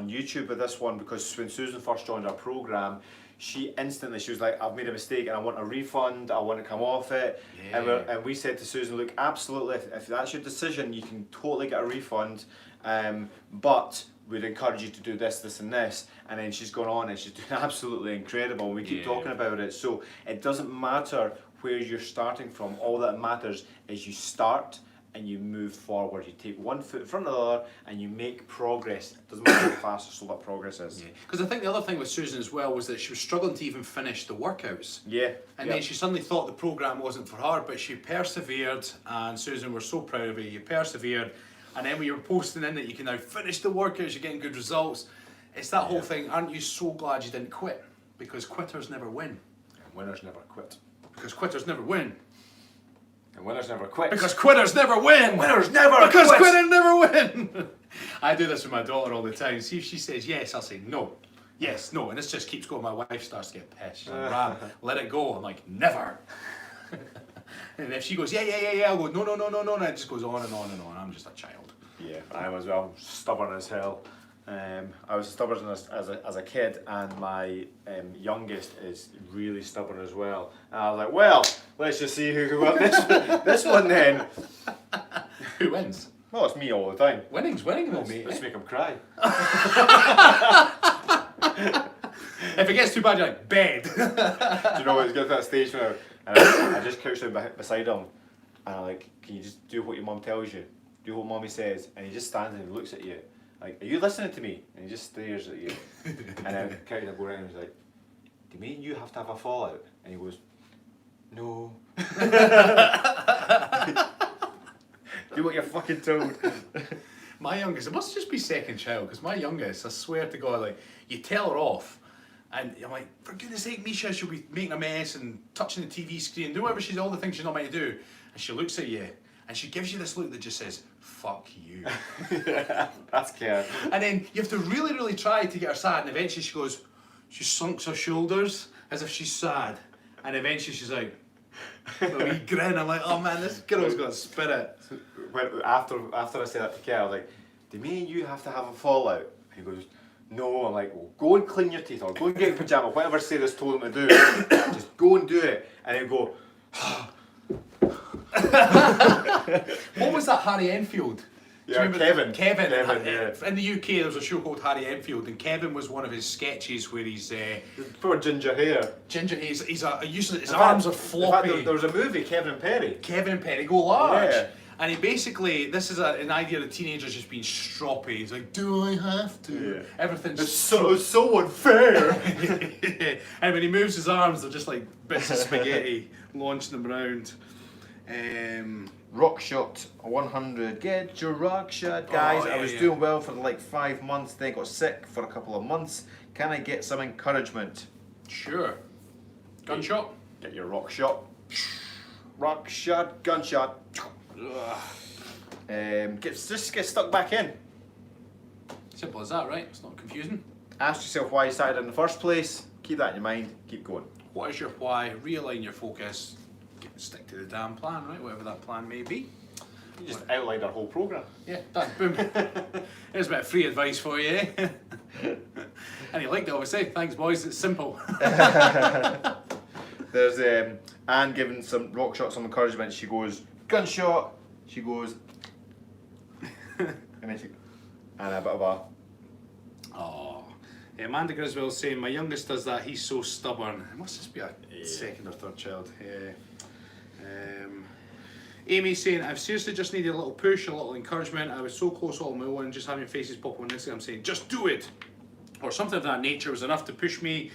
YouTube with this one, because when Susan first joined our programme, she was like, I've made a mistake and I want a refund, I want to come off it. Yeah. And we said to Susan, look, absolutely, if that's your decision, you can totally get a refund, but we'd encourage you to do this, this and this. And then she's gone on and she's doing absolutely incredible, and we keep talking about it. So it doesn't matter where you're starting from, all that matters is you start and you move forward. You take one foot in front of the other and you make progress. It doesn't matter how fast or slow that progress is. Because I think the other thing with Susan as well was that she was struggling to even finish the workouts. Yeah. And then she suddenly thought the programme wasn't for her, but she persevered, and Susan, we're so proud of you. You persevered, and then when you were posting in that you can now finish the workouts, you're getting good results. It's that whole thing, aren't you so glad you didn't quit? Because quitters never win. And winners never quit. Because quitters never win. And winners never quit. Because quitters never win! Winners never because quit! quitters never win! I do this with my daughter all the time. See if she says yes, I'll say no. Yes, no. And this just keeps going. My wife starts to get pissed. She's like, Ram, let it go. I'm like, never. And if she goes, yeah, I'll go, no. And it just goes on and on and on. I'm just a child. Yeah, I was stubborn as hell. I was stubborn as a kid, and my youngest is really stubborn as well. And I was like, well, let's just see who won this one then. Who wins? Well, it's me all the time. Winning's winning though, mate. Let's make him cry. If it gets too bad, you're like, bed. Do you know what? It's got to that stage now. And I just crouched down beside him, and I'm like, can you just do what your mum tells you? Do what mommy says. And he just stands and looks at you. Like, are you listening to me? And he just stares at you. And then kind of go around and he's like, do you mean you have to have a fallout? And he goes, no. Do what you're fucking told. My youngest, it must just be second child, because my youngest, I swear to God, like, you tell her off, and I'm like, for goodness sake, Misha, she'll be making a mess and touching the TV screen, do whatever all the things she's not meant to do, and she looks at you, and she gives you this look that just says, fuck you. That's care. And then you have to really, really try to get her sad, and eventually she goes, she sunks her shoulders as if she's sad, and eventually she's like, a wee grin. I'm like, oh man, this girl's got spirit. After I say that to Kerr, I was like, do you mean you have to have a fallout? He goes, no. I'm like, well, go and clean your teeth, or go and get in pajama, whatever Sarah's told him to do. Just go and do it. And he'd go, what was that Harry Enfield? Yeah, Kevin. Yeah. In the UK, there was a show called Harry Enfield, and Kevin was one of his sketches where he's poor ginger hair. He's useless. His arms are floppy. In fact, there was a movie, Kevin and Perry. Kevin and Perry go large. Yeah. And he basically, this is an idea of the teenagers just being stroppy. He's like, do I have to? Yeah. Everything's it's so unfair. And when he moves his arms, they're just like bits of spaghetti launching them around. Rock shot 100. Get your rock shot, guys. I was doing well for like 5 months, then got sick for a couple of months. Can I get some encouragement? Sure. Gunshot? Get your rock shot. Rock shot, gunshot. Just get stuck back in. Simple as that, right? It's not confusing. Ask yourself why you started in the first place. Keep that in your mind. Keep going. What is your why? Realign your focus. Stick to the damn plan, right? Whatever that plan may be. You just outlined our whole program. Yeah, done. Boom. Here's a bit of free advice for you, eh? And you liked it, obviously. Thanks, boys. It's simple. There's Anne giving some rock shots some encouragement. She goes, gunshot. She goes, and then and a bit of a. Oh, Amanda Griswell saying my youngest does that. He's so stubborn. It must just be a second or third child. Yeah. Amy saying I've seriously just needed a little push, a little encouragement. I was so close all my own, just having faces pop on Instagram saying just do it, or something of that nature was enough to push me.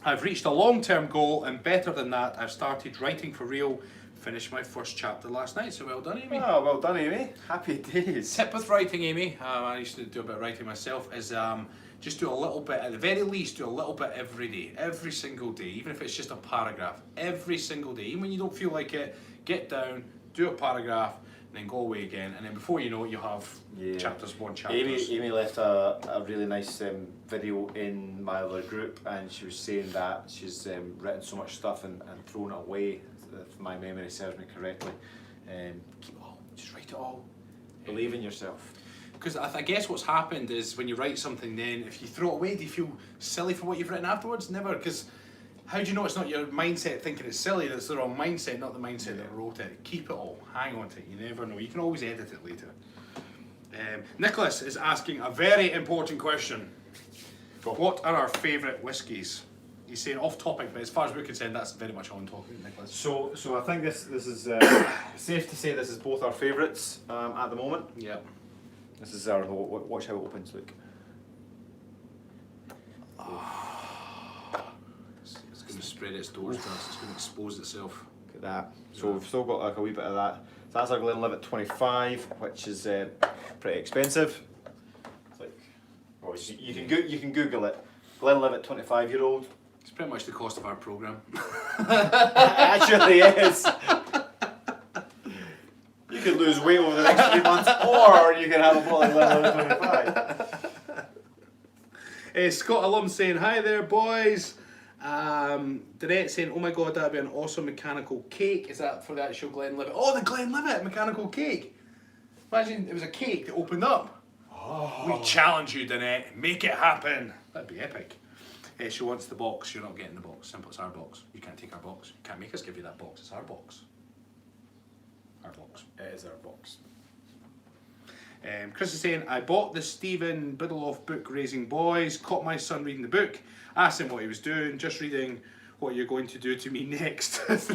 I've reached a long-term goal, and better than that, I've started writing for real. Finished my first chapter last night, so well done, Amy. Oh, well done, Amy. Happy days. Tip with writing, Amy, I used to do a bit of writing myself, is just do a little bit, at the very least, do a little bit every day, every single day, even if it's just a paragraph, every single day. Even when you don't feel like it, get down, do a paragraph, and then go away again, and then before you know it, you have chapters, one chapters. Amy left a really nice video in my other group, and she was saying that she's written so much stuff and thrown it away, if my memory serves me correctly. Keep it all, just write it all. Believe in yourself. Because I guess what's happened is when you write something, then if you throw it away, do you feel silly for what you've written afterwards? Never, because how do you know it's not your mindset thinking it's silly? That's the wrong mindset, not the mindset that wrote it. Keep it all, hang on to it, you never know. You can always edit it later. Nicholas is asking a very important question. What are our favourite whiskies? He's saying off topic, but as far as we're concerned, that's very much on topic, Nicholas. So I think this is safe to say this is both our favourites at the moment. Yeah. This is our, watch how it opens, look. It's going to spread its doors to us, it's going to expose itself. Look at that. So we've still got like a wee bit of that. So that's our Glenlivet 25, which is pretty expensive. It's like, well, you can Google it. Glenlivet 25-year-old. It's pretty much the cost of our programme. It actually is. You could lose weight over the next 3 months, or you can have a bottle of Glenlivet 25. Scott Alum saying, hi there boys. Danette saying, oh my god, that'd be an awesome mechanical cake. Is that for the actual Glenlivet? Oh, the Glenlivet mechanical cake. Imagine it was a cake that opened up. Oh. We challenge you, Danette. Make it happen. That'd be epic. She wants the box. You're not getting the box. Simple, it's our box. You can't take our box. You can't make us give you that box. It's our box. Our box. It is our box. Chris is saying, I bought the Stephen Biddleoff book, Raising Boys, caught my son reading the book, asked him what he was doing, just reading what you're going to do to me next. It's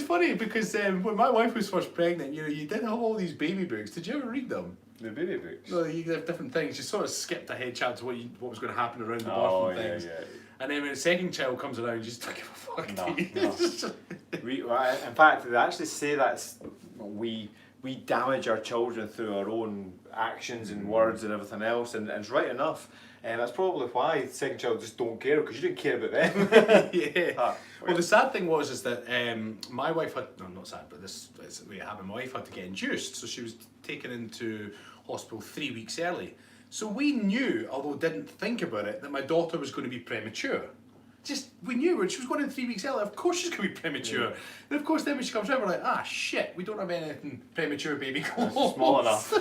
funny because when my wife was first pregnant, you did have all these baby books. Did you ever read them? The baby books? No, you have different things. You sort of skipped ahead chat to what was going to happen around the birth and things. Yeah. And then when the second child comes around, you just don't give a fuck. No. In fact, they actually say that we damage our children through our own actions and words and everything else, and it's right enough. And that's probably why the second child just don't care, because you didn't care about them. Yeah. Well, the sad thing is that my wife had, no, not sad, but this is the way it happened. My wife had to get induced, so she was taken into hospital 3 weeks early. So we knew, although didn't think about it, that my daughter was going to be premature. We knew when she was going in 3 weeks early, of course she's going to be premature. Yeah. And of course then when she comes out, we're like, shit, we don't have anything premature baby clothes. Small enough.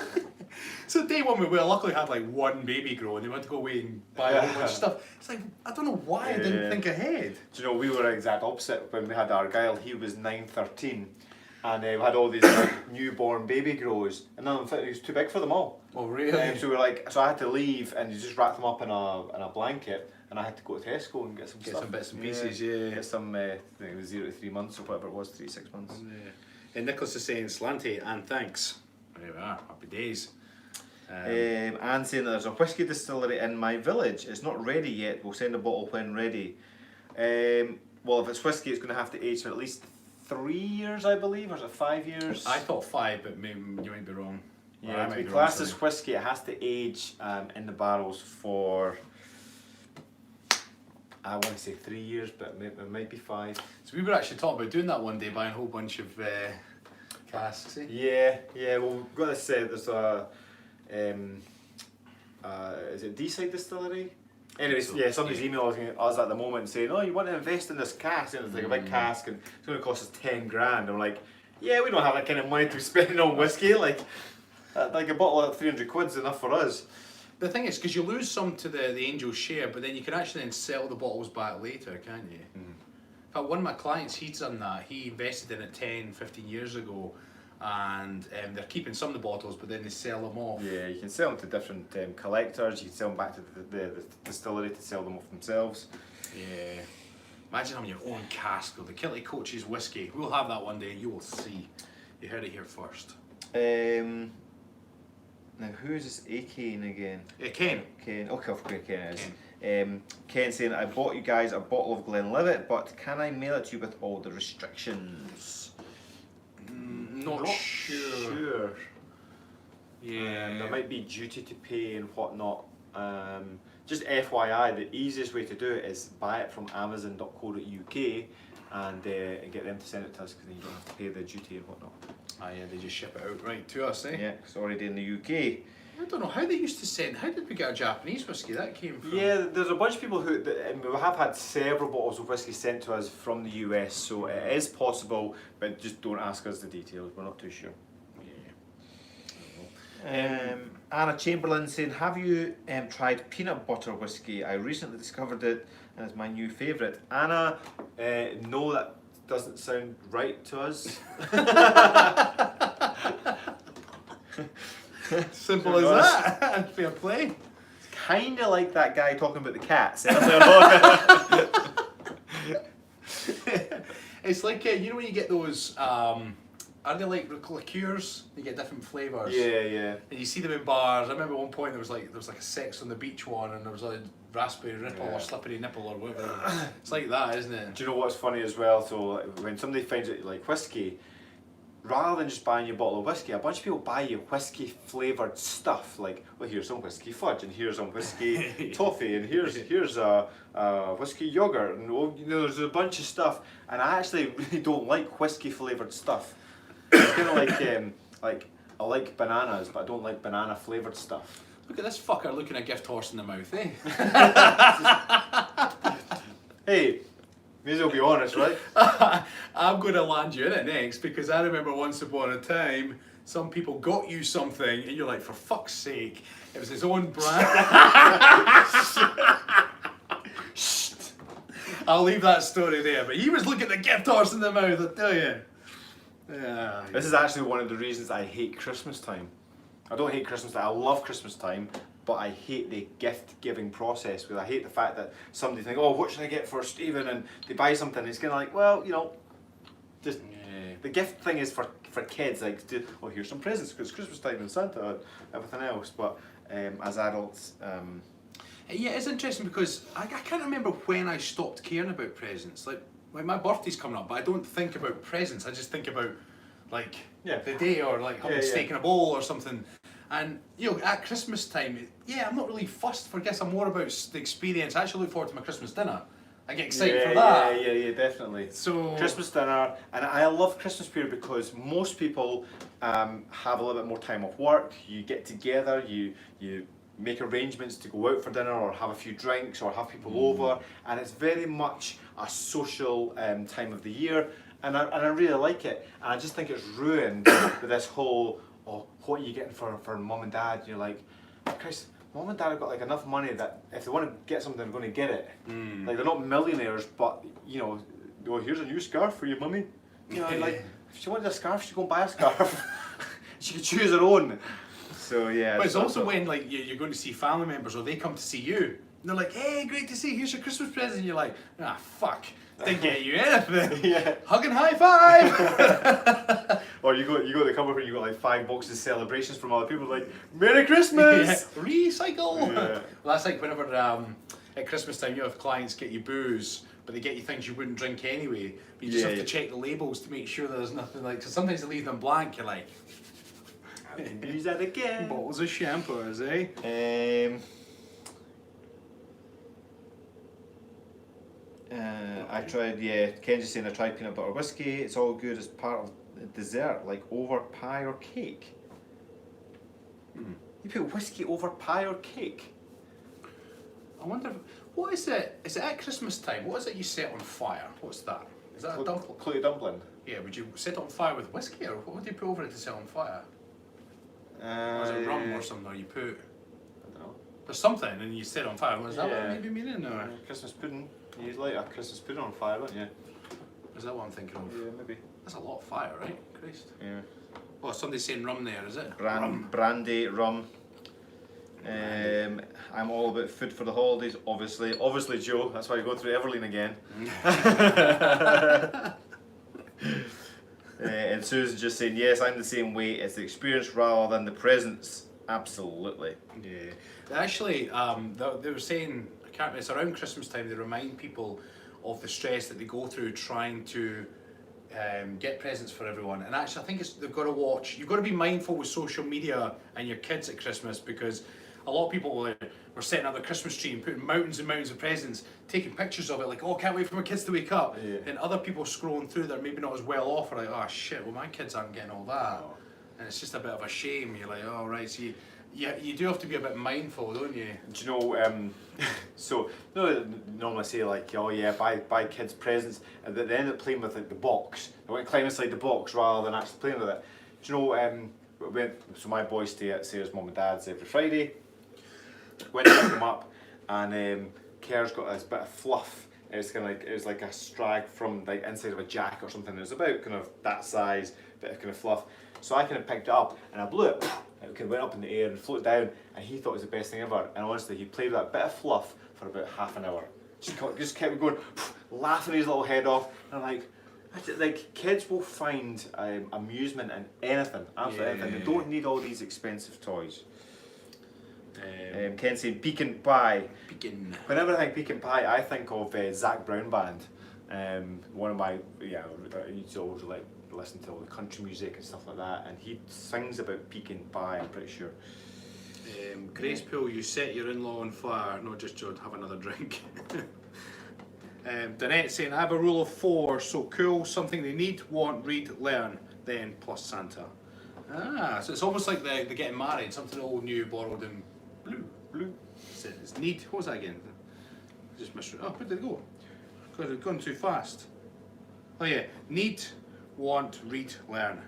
So day one, we luckily had like one baby grow, and they went to go away and buy a whole bunch of stuff. It's like, I don't know why I didn't think ahead. Do you know, we were the exact opposite when we had Argyle. He was 9-13. And we had all these newborn baby grows, and none of them fit. He was too big for them all. Oh really? So we were like, so I had to leave, and you just wrapped them up in a blanket, and I had to go to Tesco and get some stuff. Some bits and pieces, yeah. Get some, I think it was 0 to 3 months or whatever it was, 3 to 6 months. Yeah. And Nicholas is saying, Slanty, and thanks. There we are, happy days. Anne saying that there's a whisky distillery in my village. It's not ready yet. We'll send a bottle when ready. Well, if it's whisky, it's going to have to age for at least 3 years, I believe, or is it 5 years? I thought 5, but maybe you might be wrong. Yeah, to be classed as whisky, it has to age in the barrels for, I want to say 3 years, but it might be 5. So we were actually talking about doing that one day, buying a whole bunch of casks, eh? Yeah. Well, we've got this. There's a, is it D-side distillery? Anyways, So, yeah, somebody's emailing us at the moment saying, "Oh, you want to invest in this cask?" And it's like a big cask, and it's going to cost us 10 grand. I'm like, yeah, we don't have that kind of money to be spending on whiskey. Like a bottle of 300 quid's enough for us. The thing is, because you lose some to the Angels share, but then you can actually then sell the bottles back later, can't you? In fact, one of my clients, he's done that. He invested in it 10, 15 years ago, and they're keeping some of the bottles, but then they sell them off. Yeah, you can sell them to different collectors. You can sell them back to the distillery to sell them off themselves. Yeah. Imagine having your own cask of the Kilted Coach's whiskey. We'll have that one day, you will see. You heard it here first. Now, who is this A-Kane again? Ken. Ken. Okay, of course Ken is. Ken saying, I bought you guys a bottle of Glenlivet, but can I mail it to you with all the restrictions? Not sure. Yeah. There might be duty to pay and whatnot. Just FYI, the easiest way to do it is buy it from amazon.co.uk and get them to send it to us, because then you don't have to pay the duty and whatnot. Yeah, they just ship it out right to us, eh? Yeah, it's already in the UK. I don't know how they used to send. How did we get a Japanese whiskey? That came from. Yeah, there's a bunch of people who we have had several bottles of whiskey sent to us from the US, so it is possible, but just don't ask us the details. We're not too sure. Anna Chamberlain saying, have you tried peanut butter whiskey? I recently discovered it and it's my new favourite. Anna, no, that doesn't sound right to us. Simple as that. Fair play. It's kind of like that guy talking about the cats. It's like you know when you get those. Are they like liqueurs? You get different flavours. Yeah. And you see them in bars. I remember at one point there was like a Sex on the Beach one, and there was a raspberry nipple or slippery nipple or whatever. It's like that, isn't it? Do you know what's funny as well? So when somebody finds out you like whiskey, rather than just buying you a bottle of whiskey, a bunch of people buy you whiskey flavoured stuff. Like, well, here's some whiskey fudge, and here's some whiskey toffee, and here's a whiskey yogurt, and there's a bunch of stuff. And I actually really don't like whiskey flavoured stuff. It's kind of like I like bananas, but I don't like banana flavoured stuff. Look at this fucker looking a gift horse in the mouth, eh? Hey, may as well be honest, right? I'm going to land you in it next, because I remember once upon a time, some people got you something, and you're like, for fuck's sake, it was his own brand. Shh. I'll leave that story there, but he was looking the gift horse in the mouth, I tell you. Yeah. This is actually one of the reasons I hate Christmas time. I don't hate Christmas time, I love Christmas time, but I hate the gift giving process, because I hate the fact that somebody think, oh, what should I get for Stephen, and they buy something, and it's kind of like, well, just the gift thing is for kids, like, oh, here's some presents because it's Christmas time and Santa and everything else, but as adults... Yeah, it's interesting because I can't remember when I stopped caring about presents. Like my birthday's coming up, but I don't think about presents. I just think about the day, or like having steak in a bowl or something. And at Christmas time, I'm not really fussed for gifts. I'm more about the experience. I actually look forward to my Christmas dinner. I get excited for that. Yeah, definitely. So Christmas dinner, and I love Christmas period because most people have a little bit more time off work. You get together, you make arrangements to go out for dinner or have a few drinks or have people over, and it's very much a social time of the year, and I really like it. And I just think it's ruined with this whole, oh, what are you getting for mum and dad? You're like, Christ, mum and dad have got like enough money that if they want to get something, they're going to get it. Like, they're not millionaires, but oh, here's a new scarf for you, mummy. Like, if she wanted a scarf, she'd go and buy a scarf. She could choose her own. So yeah. But it's also when you're going to see family members, or they come to see you, and they're like, hey, great to see you, here's your Christmas present, and you're like, ah, fuck, didn't get you anything. Hug and high five. Or you go to come over and you got like 5 boxes of celebrations from other people, like, Merry Christmas! Recycle! Well, that's like whenever at Christmas time you have clients get you booze, but they get you things you wouldn't drink anyway, but you just have to check the labels to make sure there's nothing like, because sometimes they leave them blank, you're like, I can use that again. Bottles of shampoos, eh? I tried, Ken's just saying I tried peanut butter whiskey. It's all good as part of dessert, like over pie or cake. You put whiskey over pie or cake? I wonder, what is it? Is it at Christmas time? What is it you set on fire? What's that? Is that a dumpling? Cloudy dumpling. Yeah, would you set it on fire with whiskey, or what would you put over it to set on fire? Or is it rum or something, or you put... I don't know. There's something and you set it on fire. Is that what Yeah. it maybe meaning, or Christmas pudding. You light a Christmas pudding on fire, don't you? is that what I'm thinking of? Yeah, maybe. That's a lot of fire, right? Christ. Yeah. Oh, somebody's saying rum there, is it? Brandy, rum. I'm all about food for the holidays, obviously Joe, that's why you go through Everlean again. And Susan just saying, yes, I'm the same way, it's the experience rather than the presents. Absolutely. Yeah. Actually, they were saying, it's around Christmas time, they remind people of the stress that they go through trying to get presents for everyone. And actually, I think they've got to watch, you've got to be mindful with social media and your kids at Christmas, because a lot of people were setting up the Christmas tree and putting mountains and mountains of presents, taking pictures of it, like, oh, can't wait for my kids to wake up. Yeah. And other people scrolling through that are maybe not as well off are like, oh shit, well my kids aren't getting all that. Oh. And it's just a bit of a shame. You're like, oh right, so you do have to be a bit mindful, don't you? Do you know, so, you know, they normally say like, oh yeah, buy kids presents, and they end up playing with like the box. They want to climb inside the box rather than actually playing with it. Do you know, so my boys stay at Sarah's mum and dad's every Friday. Went to pick them up, and Kerr's got this bit of fluff. It was like a strag from like inside of a jacket or something. It was about kind of that size, bit of kind of fluff. So I kind of picked it up and I blew it. It kind of went up in the air and floated down, and he thought it was the best thing ever. And honestly, he played with that bit of fluff for about half an hour. Just kept going, laughing his little head off. And I'm like, kids will find amusement in anything, absolutely anything. They don't need all these expensive toys. Ken saying pecan pie. Pecan. Whenever I think pecan pie, I think of Zach Brown Band. One of my, I used to always like listen to all the country music and stuff like that, and he sings about pecan pie, I'm pretty sure. Grace Pool, you set your in-law on fire. No, just Judd, have another drink. Danette saying, I have a rule of 4, so cool, something they need, want, read, learn, then plus Santa. Ah, so it's almost like they're getting married, something old, new, borrowed, and blue. It's need, what was that again? Just missed it. Oh, where did it go? Because it's gone too fast. Oh yeah, need, want, read, learn.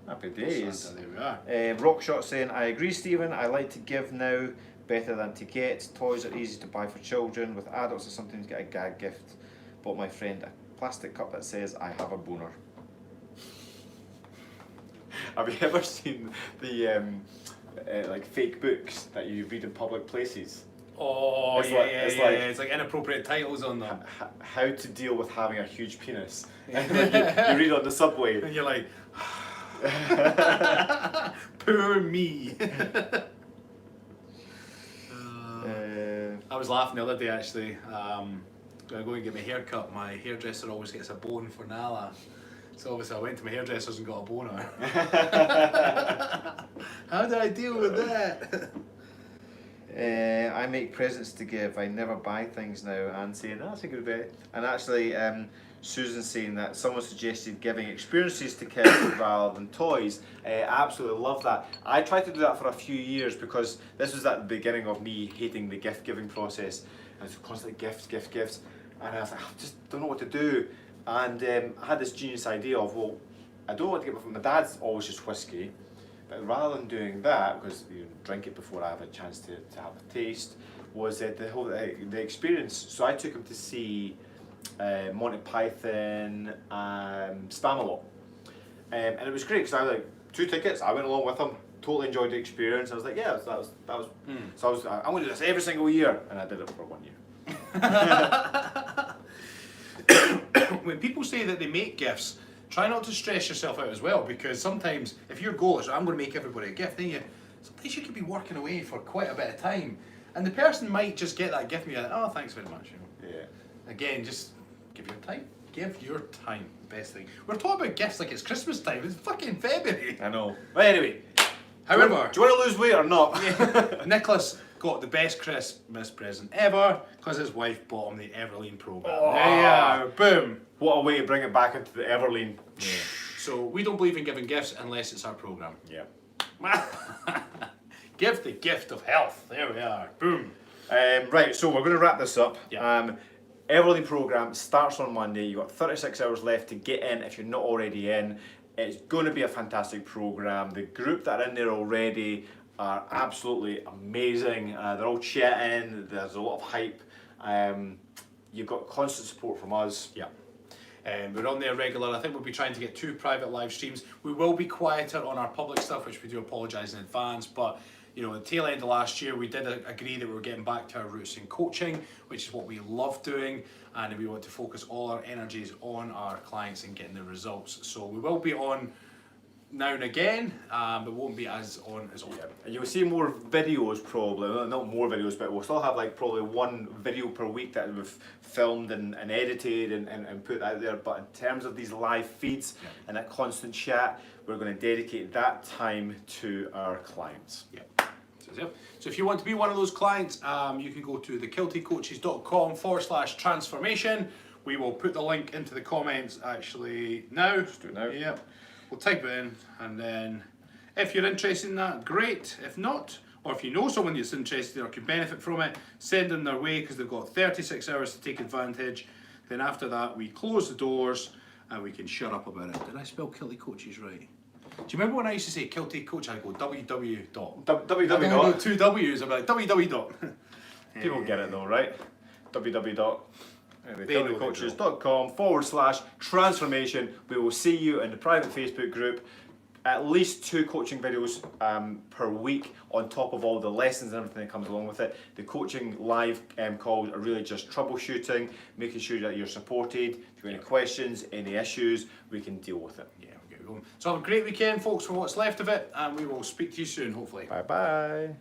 Happy days. Santa, there we are. Rockshot saying, I agree, Stephen. I like to give now better than to get. Toys are easy to buy for children. With adults, I sometimes get a gag gift. Bought my friend a plastic cup that says, I have a boner. Have you ever seen the like fake books that you read in public places? Oh, It's yeah, like- yeah, it's yeah, like- yeah. It's like inappropriate titles on them. How to deal with having a huge penis. And you read on the subway. And you're like, poor me. I was laughing the other day actually. I'm going to get my hair cut. My hairdresser always gets a bone for Nala. So obviously I went to my hairdresser's and got a boner. How do I deal with that? I make presents to give. I never buy things now. And saying that's a good bet. And actually, Susan's saying that someone suggested giving experiences to kids rather than toys. I absolutely love that. I tried to do that for a few years because this was at the beginning of me hating the gift giving process. I was constantly gifts, and I was like, I just don't know what to do. And I had this genius idea of, well, I don't know what to get from my dad's always just whiskey. But rather than doing that, because you drink it before I have a chance to have a taste, was the whole the experience. So I took him to see Monty Python and Spamalot, and it was great because I had like 2 tickets. I went along with him, totally enjoyed the experience. I was like, yeah, that was. So I'm going to do this every single year, and I did it for 1 year. When people say that they make gifts, try not to stress yourself out as well, because sometimes if your goal is, I'm going to make everybody a gift, then sometimes you could be working away for quite a bit of time, and the person might just get that gift and be like, oh, thanks very much. You know? Yeah. Again, just give your time. Give your time. Best thing. We're talking about gifts like it's Christmas time. It's fucking February. I know. But anyway, However, do you want to lose weight or not? Nicholas got the best Christmas present ever because his wife bought him the Everlean program. Oh. There you are. Boom. What a way to bring it back into the Everlean. Yeah. So we don't believe in giving gifts unless it's our program. Yeah. Give the gift of health. There we are. Boom. Right, so we're going to wrap this up. Yeah. Everlean program starts on Monday. You've got 36 hours left to get in if you're not already in. It's going to be a fantastic program. The group that are in there already are absolutely amazing. They're all chatting. There's a lot of hype. You've got constant support from us. Yeah. We're on there regular. I think we'll be trying to get 2 private live streams. We will be quieter on our public stuff, which we do apologise in advance. But you know, at the tail end of last year, we did agree that we were getting back to our roots in coaching, which is what we love doing, and we want to focus all our energies on our clients and getting the results. So we will be on now and again, but won't be as on as often. And you'll see more videos probably, well, not more videos, but we'll still have like probably 1 video per week that we've filmed and edited and put out there. But in terms of these live feeds and that constant chat, we're going to dedicate that time to our clients. Yep. So if you want to be one of those clients, you can go to thekiltedcoaches.com/transformation. We will put the link into the comments actually now. Let's do it now. Yep. We'll type it in, and then if you're interested in that, great. If not, or if you know someone that's interested or could benefit from it, send them their way because they've got 36 hours to take advantage. Then after that, we close the doors and we can shut up about it. Did I spell Kilted Coaches right? Do you remember when I used to say Kilted Coach? I'd go www dot. www. I go 2 W's. I'm like www dot. People get it though, right? www.thekiltedcoaches.com/transformation. We will see you in the private Facebook group. At least 2 coaching videos per week on top of all the lessons and everything that comes along with it. The coaching live calls are really just troubleshooting, making sure that you're supported. If you have any questions, any issues, we can deal with it. Yeah, we'll get going. So have a great weekend, folks, for what's left of it, and we will speak to you soon, hopefully. Bye bye.